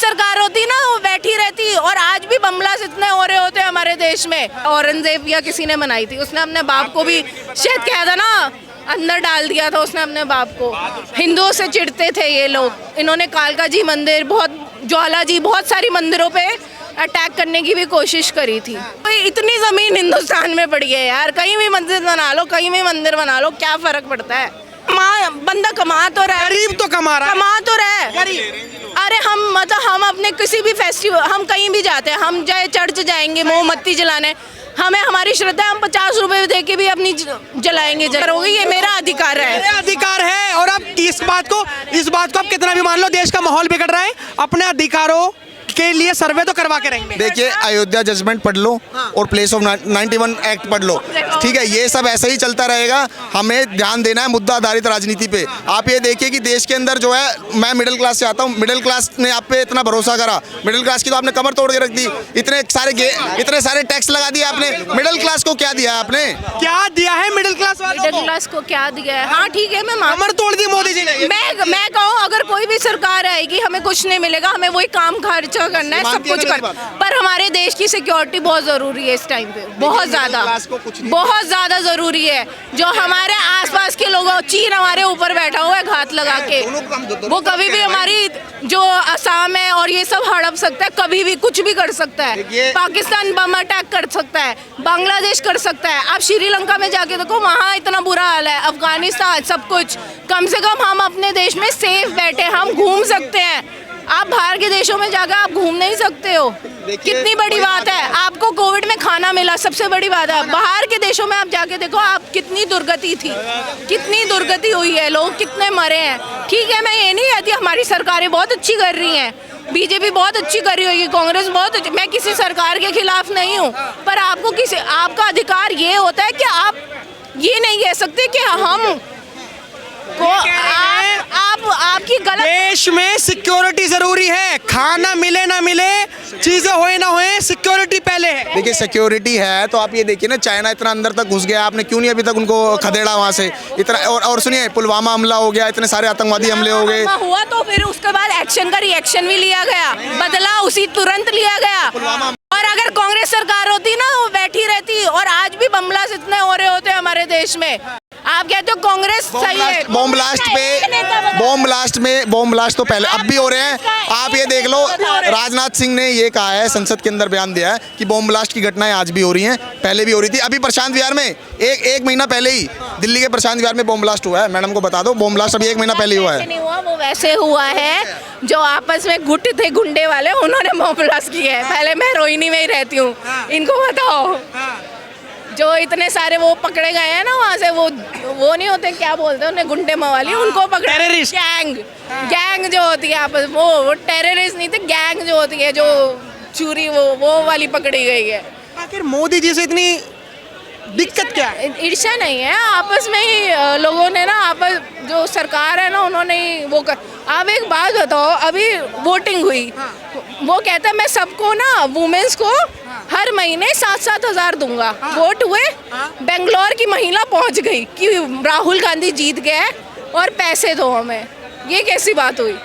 सरकार होती ना वो बैठी रहती, और आज भी बम ब्लास्ट इतने हो रहे होते हमारे देश में। औरंगजेब या किसी ने बनाई थी, उसने अपने बाप को भी शायद कहा था ना, अंदर डाल दिया था उसने अपने बाप को। हिंदुओं से चिढ़ते थे ये लोग। इन्होंने कालका जी मंदिर, बहुत ज्वाला जी, बहुत सारी मंदिरों पे अटैक करने की भी कोशिश करी थी। तो इतनी जमीन हिंदुस्तान में पड़ी है यार, कहीं भी मस्जिद बना लो, कहीं भी मंदिर बना लो, क्या फर्क पड़ता है? बंदा कमा तो रहा है, गरीब तो कमा तो रहा है। अरे हम अपने किसी भी फेस्टिवल, हम कहीं भी जाते हैं, हम चाहे चर्च जाएंगे मोमबत्ती जलाने, हमें हमारी श्रद्धा, हम 50 रुपए दे के भी अपनी जलाएंगे, जलाओगे, ये मेरा अधिकार है। मेरा अधिकार है। और अब इस बात को आप कितना भी मान लो, देश का माहौल बिगड़ रहा है, अपने अधिकारों के लिए सर्वे तो करवा के रहेंगे। देखिए, अयोध्या जजमेंट पढ़ लो और प्लेस ऑफ 91 एक्ट पढ़ लो, ठीक है? ये सब ऐसे ही चलता रहेगा। हमें ध्यान देना है मुद्दा आधारित राजनीति पे। आप ये देखिए कि देश के अंदर जो है, मैं मिडिल क्लास से आता हूँ, मिडिल क्लास ने आप पे इतना भरोसा करा, मिडिल क्लास की तो आपने कमर तोड़ के रख दी। इतने सारे टैक्स लगा दिए आपने, मिडिल क्लास को क्या दिया आपने? क्या दिया है मिडिल क्लास वालों को? मिडिल क्लास को क्या दिया है? हाँ ठीक है, मैं कमर तोड़ दी मोदी जी ने। मैं कहूँ, अगर कोई भी सरकार आएगी, हमें कुछ नहीं मिलेगा, हमें वही काम खर्चा करना है, सब कुछ कर, पर हमारे देश की सिक्योरिटी बहुत जरूरी है इस टाइम पे, बहुत ज्यादा जरूरी है। जो हमारे आसपास के लोग, चीन हमारे ऊपर बैठा हुआ है घात लगा के, वो कभी भी हमारी जो असम है और ये सब हड़प सकता है, कभी भी कुछ भी कर सकता है। पाकिस्तान बम अटैक कर सकता है, बांग्लादेश कर सकता है। आप श्रीलंका में जाके देखो, वहाँ इतना बुरा हाल है, अफगानिस्तान, सब कुछ। कम से कम हम अपने देश में सेफ बैठे, हम घूम सकते हैं। आप बाहर के देशों में जाकर आप घूम नहीं सकते हो, कितनी बड़ी बात है। आपको कोविड में खाना मिला, सबसे बड़ी बात है। बाहर के देशों में आप जाके देखो, आप कितनी दुर्गति थी, कितनी दुर्गति हुई है, लोग कितने मरे हैं। ठीक है, मैं ये नहीं कहती हमारी सरकारें बहुत अच्छी कर रही हैं, बीजेपी बहुत अच्छी कर रही होगी, कांग्रेस बहुत अच्छी, मैं किसी सरकार के खिलाफ नहीं हूँ, पर आपका अधिकार ये होता है कि आप ये नहीं कह सकते कि हम को आपकी गलत। देश में सिक्योरिटी जरूरी है, खाना मिले ना मिले, चीजें होए ना होए, सिक्योरिटी पहले है। देखिए, सिक्योरिटी है तो आप ये देखिए ना, चाइना इतना अंदर तक घुस गया, आपने क्यों नहीं अभी तक उनको खदेड़ा वहाँ से इतना? और सुनिए, पुलवामा हमला हो गया, इतने सारे आतंकवादी हमले हो गए, हुआ तो फिर उसके बाद एक्शन का रिएक्शन भी लिया गया, बदला उसी तुरंत लिया गया। और अगर कांग्रेस सरकार होती ना, वो बैठी रहती, और आज भी बम ब्लास्ट इतने हो रहे होते हमारे देश में। आप कहते हो कांग्रेस सही है, बॉम्ब ब्लास्ट तो पहले अब भी हो रहे हैं। आप ये देख लो, राजनाथ सिंह ने ये कहा है, संसद के अंदर बयान दिया है कि बॉम्ब ब्लास्ट की घटनाएं आज भी हो रही हैं, पहले भी हो रही थी। अभी प्रशांत विहार में एक महीना पहले ही दिल्ली के प्रशांत विहार में बॉम्ब ब्लास्ट हुआ है। मैडम को बता दो, बॉम्ब ब्लास्ट अभी 1 महीना पहले ही हुआ है। नहीं हुआ, वो वैसे हुआ है जो आपस में गुट थे गुंडे वाले, उन्होंने बॉम्ब ब्लास्ट किया है। पहले मैं रोहिणी में ही रहती हूँ, इनको बताओ, जो इतने सारे वो पकड़े गए हैं ना वहाँ से, वो नहीं होते, क्या बोलते हैं उन्हें, गुंडे मवाली, उनको पकड़े, टेररिस्ट, गैंग जो होती है आपस, वो टेररिस्ट नहीं थे, गैंग जो होती है, जो चोरी वो वाली पकड़ी गई है। आखिर मोदी जी से इतनी दिक्कत क्या है? ईर्ष्या नहीं है, आपस में ही लोगों ने ना, जो सरकार है ना, उन्होंने वो आप एक बात बताओ, अभी वोटिंग हुई, वो कहता है मैं सबको ना, वुमेन्स को हर महीने 7-7 हज़ार दूंगा। वोट हुए, बेंगलोर की महिला पहुंच गई कि राहुल गांधी जीत गए और पैसे दो हमें। ये कैसी बात हुई?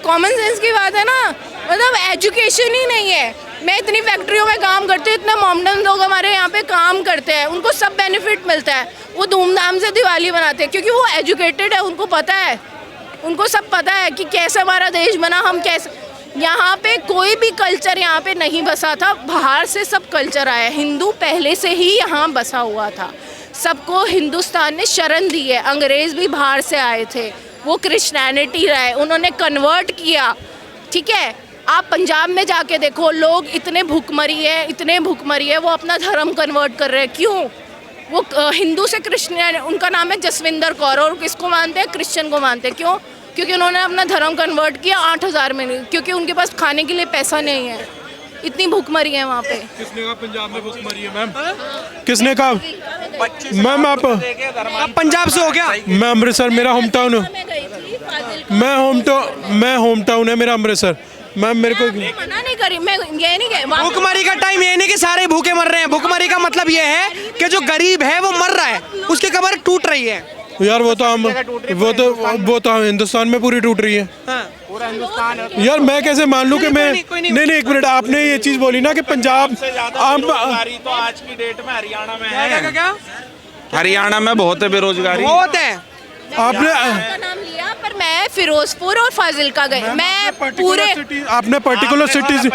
कॉमन सेंस की बात है ना, मतलब एजुकेशन ही नहीं है। मैं इतनी फैक्ट्रियों में काम करती हूँ, इतने मॉमडन लोग हमारे यहाँ पे काम करते हैं, उनको सब बेनिफिट मिलता है, वो धूमधाम से दिवाली मनाते हैं, क्योंकि वो एजुकेटेड है, उनको पता है, उनको सब पता है कि कैसे हमारा देश बना, हम कैसे। यहाँ पे कोई भी कल्चर यहाँ पे नहीं बसा था, बाहर से सब कल्चर आया। हिंदू पहले से ही यहाँ बसा हुआ था, सबको हिंदुस्तान ने शरण दी है। अंग्रेज़ भी बाहर से आए थे, वो क्रिश्चियनिटी रहे, उन्होंने कन्वर्ट किया, ठीक है। आप पंजाब में जाके देखो, लोग इतने भूखमरी है, वो अपना धर्म कन्वर्ट कर रहे हैं। क्यों? वो हिंदू से क्रिश्चियन, उनका नाम है जसविंदर कौर, और किसको मानते हैं? क्रिश्चियन को मानते हैं। क्यों? क्योंकि उन्होंने अपना धर्म कन्वर्ट किया 8000 में नहीं, क्योंकि उनके पास खाने के लिए पैसा नहीं है, इतनी भूखमरी है वहाँ पे। किसने कहा पंजाब में भूखमरी है मैम? किसने कहा मैम? आप पंजाब से हो क्या? मैं अमृतसर, मेरा होम टाउन है, मैं होम टाउन है मेरा अमृतसर। मैम मेरे को मना नहीं करी, मैं ये नहीं कह, भूखमरी का टाइम ये नहीं कि सारे भूखे मर रहे हैं। भूखमरी का मतलब ये है कि जो गरीब है वो मर रहा है, उसकी कमर टूट रही है। यार वो तो हम हिंदुस्तान में पूरी टूट रही है। यार मैं कैसे मान लूं कि मैं नहीं एक मिनट, आपने ये चीज बोली ना कि पंजाब आप तो आज की डेट में हरियाणा में है। क्या हरियाणा में बहुत है बेरोजगारी। बहुत है। आपने का नाम लिया, पर मैं फिरोजपुर और फाजिलका गई। मैं पूरे आपने पर्टिकुलर सिटीज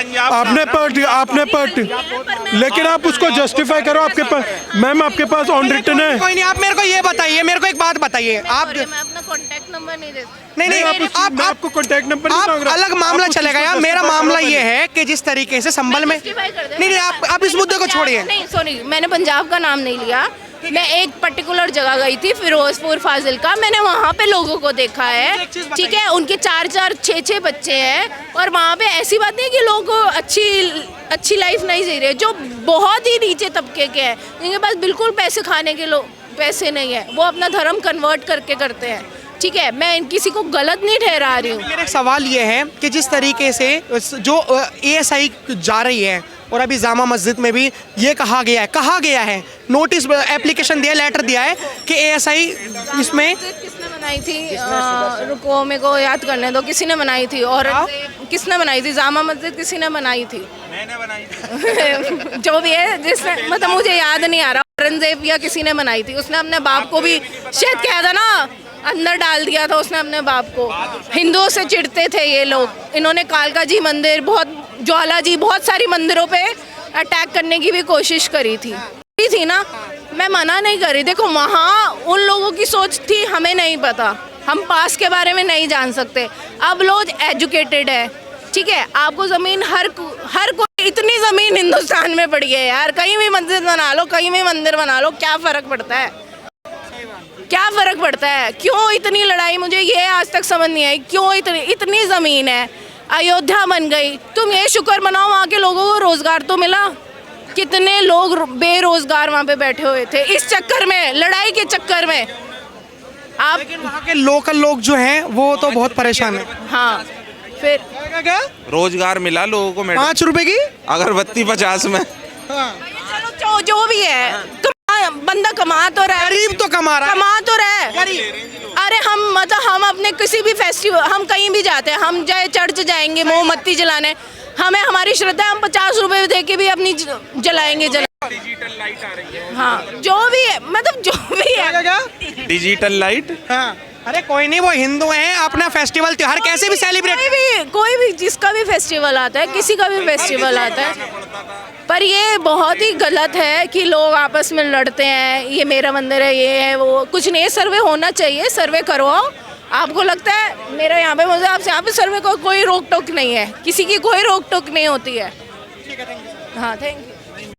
लेकिन आप उसको जस्टिफाई करो। आपके पास मैम, आपके पास ऑन रिटन है। कोई नहीं, आप मेरे को ये बताइए, मेरे को एक बात बताइए आप। मैं अपना कॉन्टैक्ट नंबर नहीं दे नहीं आप आपको कॉन्टैक्ट नंबर नहीं मांग आप रहा। अलग मामला आप चलेगा यार। मेरा मामला ये है कि जिस तरीके से संभल में नहीं आप इस मुद्दे को छोड़िए। नहीं सॉरी, मैंने पंजाब का नाम नहीं लिया। मैं एक पर्टिकुलर जगह गई थी, फिरोजपुर फाजिलका। मैंने वहाँ पे लोगों को देखा है, ठीक है, उनके 4-4, 6-6 बच्चे हैं, और वहाँ पे ऐसी बात नहीं कि लोग अच्छी लाइफ नहीं जी रहे। जो बहुत ही नीचे तबके के हैं, जिनके पास बिल्कुल पैसे खाने के पैसे नहीं है, वो अपना धर्म कन्वर्ट करके करते हैं, ठीक है। मैं किसी को गलत नहीं ठहरा रही हूँ। मेरा एक सवाल ये है कि जिस तरीके से जो ASI जा रही है, और अभी जामा मस्जिद में भी ये कहा गया है, नोटिस एप्लीकेशन दिया, लेटर दिया है कि ASI इसमें किसने बनाई थी? रुको, मेरे को याद करने दो। किसी ने बनाई थी, और किसने बनाई थी? जामा मस्जिद किसी ने बनाई थी? मैंने बनाई थी। जो भी है, जिसने, मतलब मुझे याद नहीं आ रहा, औरंगजेब या किसी ने बनाई थी। उसने अपने बाप को भी शायद कहा था ना, अंदर डाल दिया था उसने अपने बाप को। हिंदुओं से चिढ़ते थे ये लोग। इन्होंने कालका जी मंदिर, ज्वाला जी, बहुत सारी मंदिरों पे अटैक करने की भी कोशिश करी थी ना। मैं मना नहीं कर रही। देखो, वहाँ उन लोगों की सोच थी, हमें नहीं पता, हम पास के बारे में नहीं जान सकते। अब लोग एजुकेटेड है, ठीक है। आपको ज़मीन हर कोई, इतनी ज़मीन हिंदुस्तान में पड़ी है यार। कहीं भी मस्जिद बना लो, कहीं भी मंदिर बना लो, क्या फ़र्क पड़ता है? क्या फ़र्क पड़ता है? क्यों इतनी लड़ाई? मुझे ये आज तक समझ नहीं आई, क्यों इतनी ज़मीन है। अयोध्या बन गई, तुम ये शुक्र मनाओ वहाँ के लोगों को रोज़गार तो मिला। कितने लोग बेरोज़गार वहाँ पे बैठे हुए थे इस चक्कर में, लड़ाई के चक्कर में। आप लेकिन वहाँ के लोकल लोग जो हैं वो तो बहुत परेशान हैं। हाँ, फिर क्या रोजगार मिला लोगों को मैडम। 5 रुपए की अगरबत्ती 50 में। चलो जो भी है, बंदा कमा तो रहा है, गरीब तो कमा रहा है। अरे हम अपने किसी भी फेस्टिवल, हम कहीं भी जाते हैं, हम चाहे चर्च जाएंगे मोमबत्ती जलाने, हमें हमारी श्रद्धा, हम 50 रुपए दे के भी अपनी जलाएंगे। डिजिटल लाइट आ रही है। हाँ, जो भी है, मतलब जो भी है, डिजिटल लाइट। हाँ, अरे कोई नहीं, वो हिंदू हैं, अपना फेस्टिवल त्योहार कैसे भी सेलिब्रेट। कोई भी जिसका भी फेस्टिवल आता है, किसी का भी फेस्टिवल आता है, पर ये बहुत ही गलत है कि लोग आपस में लड़ते हैं। ये मेरा मंदिर है, ये है, वो कुछ नहीं। सर्वे होना चाहिए, सर्वे करवाओ। आपको लगता है मेरा यहाँ पे, मुझे आपसे यहाँ पे सर्वे को कोई रोक टोक नहीं है, किसी की कोई रोक टोक नहीं होती है। हाँ, थैंक यू।